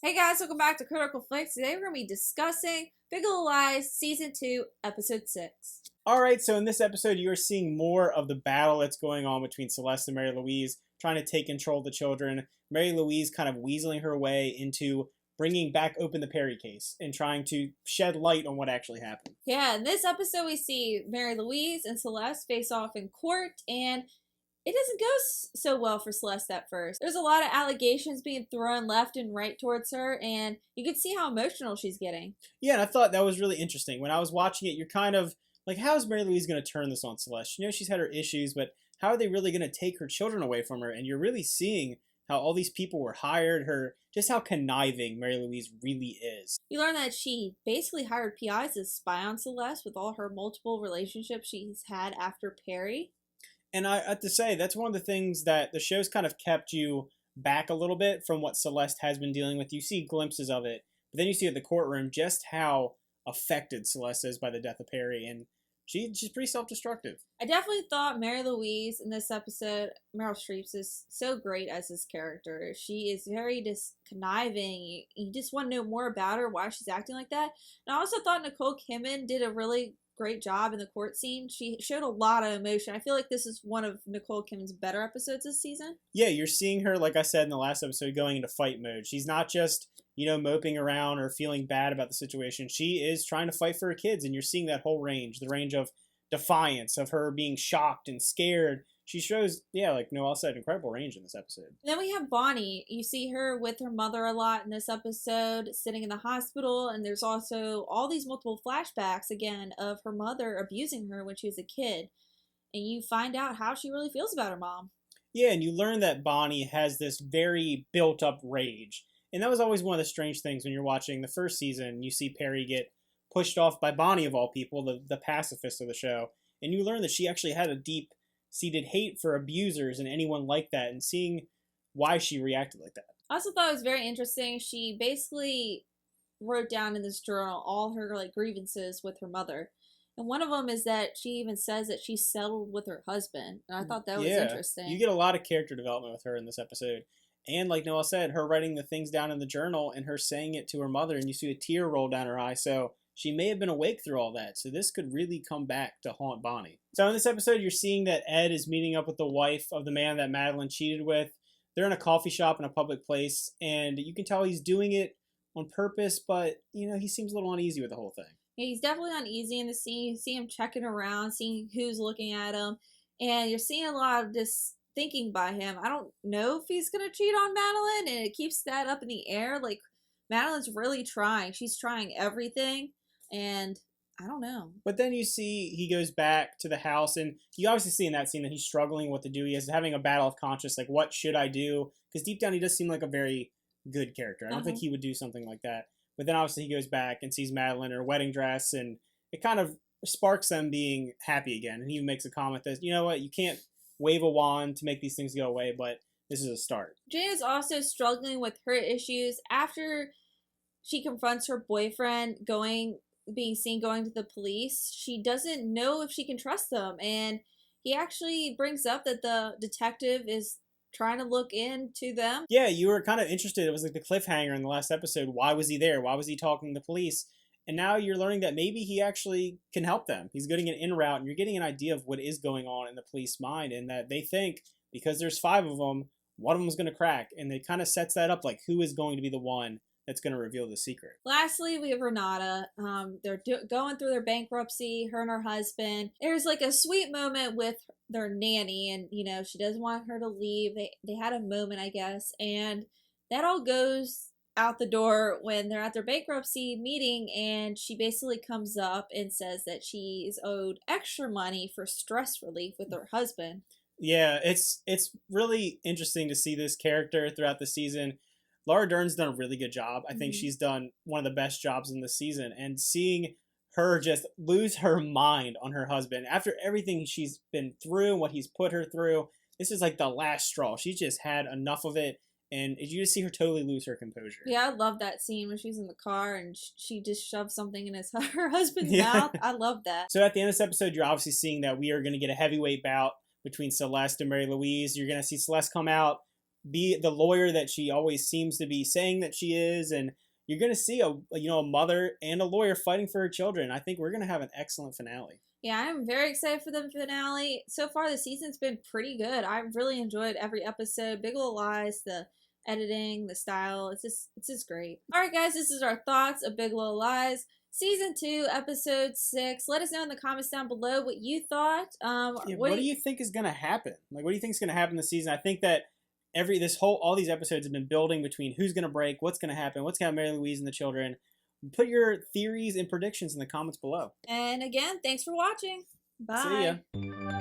Hey guys, welcome back to Critical Flicks. Today we're going to be discussing Big Little Lies Season 2, Episode 6. Alright, so in this episode you are seeing more of the battle that's going on between Celeste and Mary Louise, trying to take control of the children. Mary Louise kind of weaseling her way into bringing back open the Perry case and trying to shed light on what actually happened. Yeah, in this episode we see Mary Louise and Celeste face off in court, and it doesn't go so well for Celeste at first. There's a lot of allegations being thrown left and right towards her, and you can see how emotional she's getting. Yeah, and I thought that was really interesting. When I was watching it, you're kind of like, how is Mary Louise going to turn this on Celeste? You know, she's had her issues, but how are they really going to take her children away from her? And you're really seeing how all these people were hired, just how conniving Mary Louise really is. You learn that she basically hired PIs to spy on Celeste with all her multiple relationships she's had after Perry. And I have to say, that's one of the things that the show's kind of kept you back a little bit from what Celeste has been dealing with. You see glimpses of it, but then you see at the courtroom just how affected Celeste is by the death of Perry, and she's pretty self-destructive. I definitely thought Mary Louise in this episode, Meryl Streep, is so great as this character. She is very conniving. You just want to know more about her, why she's acting like that. And I also thought Nicole Kidman did a really great job in the court scene. She showed a lot of emotion. I feel like this is one of Nicole Kidman's better episodes this season. Yeah, you're seeing her, like I said in the last episode, going into fight mode. She's not just, moping around or feeling bad about the situation. She is trying to fight for her kids, and you're seeing that whole range, the range of defiance, of her being shocked and scared. She shows, like Noelle said, incredible range in this episode. And then we have Bonnie. You see her with her mother a lot in this episode, sitting in the hospital, and there's also all these multiple flashbacks, again, of her mother abusing her when she was a kid. And you find out how she really feels about her mom. Yeah, and you learn that Bonnie has this very built-up rage. And that was always one of the strange things when you're watching the first season. You see Perry get pushed off by Bonnie, of all people, the pacifist of the show. And you learn that she actually had a deep-seated hate for abusers and anyone like that, and seeing why she reacted like that. I also thought it was very interesting. She basically wrote down in this journal all her grievances with her mother. And one of them is that she even says that she settled with her husband. And I thought that was interesting. You get a lot of character development with her in this episode. And like Noelle said, her writing the things down in the journal and her saying it to her mother, and you see a tear roll down her eye. So she may have been awake through all that. So this could really come back to haunt Bonnie. So in this episode, you're seeing that Ed is meeting up with the wife of the man that Madeline cheated with. They're in a coffee shop in a public place, and you can tell he's doing it on purpose, but, he seems a little uneasy with the whole thing. Yeah, he's definitely uneasy in the scene. You see him checking around, seeing who's looking at him, and you're seeing a lot of this thinking by him. I don't know if he's going to cheat on Madeline, and it keeps that up in the air. Like, Madeline's really trying. She's trying everything, and I don't know. But then you see he goes back to the house, and you obviously see in that scene that he's struggling what to do. He is having a battle of conscience, like, what should I do? Because deep down he does seem like a very good character. I don't think he would do something like that. But then obviously he goes back and sees Madeline in her wedding dress, and it kind of sparks them being happy again. And he makes a comment that, you know what, you can't wave a wand to make these things go away, but this is a start. Jane is also struggling with her issues after she confronts her boyfriend being seen going to the police. She doesn't know if she can trust them, and he actually brings up that the detective is trying to look into them. Yeah, you were kind of interested. It was like the cliffhanger in the last episode. Why was he there? Why was he talking to the police? And now you're learning that maybe he actually can help them. He's getting an in route, and you're getting an idea of what is going on in the police mind, and that they think because there's 5 of them, one of them is going to crack, and it kind of sets that up, like who is going to be the one that's going to reveal the secret. Lastly, we have Renata. They're going through their bankruptcy, her and her husband. There's like a sweet moment with their nanny, and she doesn't want her to leave. They had a moment, I guess, and that all goes out the door when they're at their bankruptcy meeting, and she basically comes up and says that she is owed extra money for stress relief with her husband. Yeah, it's really interesting to see this character throughout the season. Laura Dern's done a really good job. I think she's done one of the best jobs in the season, and seeing her just lose her mind on her husband after everything she's been through and what he's put her through, this is like the last straw. She's just had enough of it. And you just see her totally lose her composure. Yeah, I love that scene when she's in the car and she just shoves something in her husband's mouth. I love that. So at the end of this episode, you're obviously seeing that we are going to get a heavyweight bout between Celeste and Mary Louise. You're going to see Celeste come out be the lawyer that she always seems to be saying that she is, and you're going to see a mother and a lawyer fighting for her children. I think we're going to have an excellent finale. Yeah, I'm very excited for the finale. So far, the season's been pretty good. I've really enjoyed every episode. Big Little Lies, the editing, the style, it's just great. All right, guys, this is our thoughts of Big Little Lies. Season 2, Episode 6. Let us know in the comments down below what you thought. What do you think is going to happen? Like, what do you think is going to happen this season? I think that all these episodes have been building between who's going to break, what's going to happen, what's going to happen to Mary Louise and the children. Put your theories and predictions in the comments below. And again, thanks for watching. Bye. See ya.